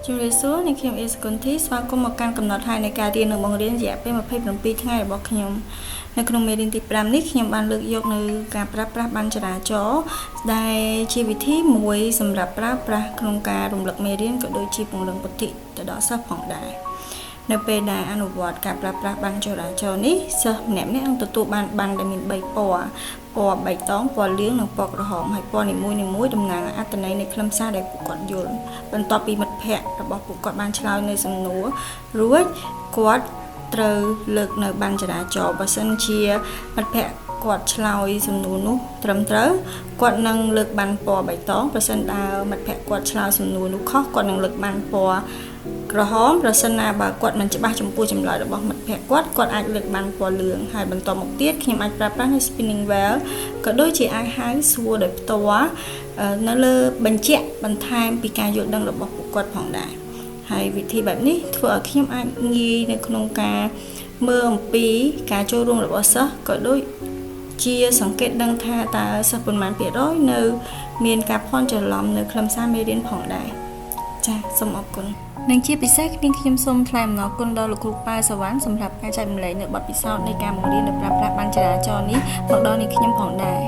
ជំរាបសួរអ្នកខ្ញុំអេសកុនធីស្វាគមន៍មកកាន់កំណត់ហេតុនៃការរៀននិងបង្រៀនរយៈពេល27ថ្ងៃរបស់ខ្ញុំនៅក្នុងមេរៀនទី5នេះខ្ញុំបានលើកយកនៅការប្រើប្រាស់ប័ណ្ណចរាចរណ៍ដែលជាវិធីមួយសម្រាប់ប្រើប្រាស់ក្នុងការរំលឹកមេរៀនក៏ដូចជាពង្រឹងពុទ្ធិទៅដល់សិស្សផងដែរនៅពេលដែលអនុវត្តការប្រើប្រាស់ប័ណ្ណចរាចរណ៍នេះសិស្សម្នាក់ៗនឹងទទួលបានប័ណ្ណដែលមាន3ពណ៌ពណ៌បៃតងពណ៌លឿងនិងពណ៌ក្រហមហើយពណ៌នីមួយៗតំណាងអត្ថន័យនៃខ្លឹមសារដែលពួកគាត់យល់បន្ទាប់ពីមិត្តភ័ក្តិរបស់ពួកគាត់បានឆ្លើយនៅសំណួររួចគាត់ត្រូវលើកនៅប័ណ្ណចរាចរណ៍បើសិនជាមិត្តភ័ក្តិគាត់ឆ្លើយសំណួរនោះត្រឹមត្រូវគាត់នឹងលើកប័ណ្ណពណ៌បៃតងបើសិនបើមិត្តភ័ក្តិគាត់ឆ្លើយសំណួរនោះខុសគាត់នឹងលើកប័ណ្ណពណ៌ក្រហមប្រសិនណាបើគាត់មិនច្បាស់ចំពោះចម្លើយរបស់មិត្តភ័ក្តិគាត់អាចលើកប័ណ្ណពណ៌លឿងហើយបន្តមកទៀតខ្ញុំអាចប្រើប្រាស់នៅ spinning wheel ក៏ដូចជាអាចហៅសួរដោយផ្ទាល់នៅលើបញ្ជាក់បន្ថែមពីការយល់ដឹងរបស់ពួកគាត់ផងដែរហើយវិធីបែបនេះធ្វើឲ្យខ្ញុំអាចងាយនៅក្នុងការមើលអំពីការចូលរួមរបស់សិស្សក៏ដូចជាសង្កេតដឹងថាតើសិស្សប៉ុន្មានភាគរយនៅមានការភ័ន្តច្រឡំនៅខ្លឹមសារមេរៀនផងដែរចា៎សូមអរគុណនិងជាពិសេសខ្ញុំសូមថ្លែងអំណរគុណដល់លោកគ្រូប៉ៅសវណ្ណសម្រាប់ការចែករំលែកនៅបទពិសោធន៍នៃការបង្រៀនដោយប្រើប្រាស់ប័ណ្ណចរាចរណ៍នេះមកដល់នាងខ្ញុំផងដែរ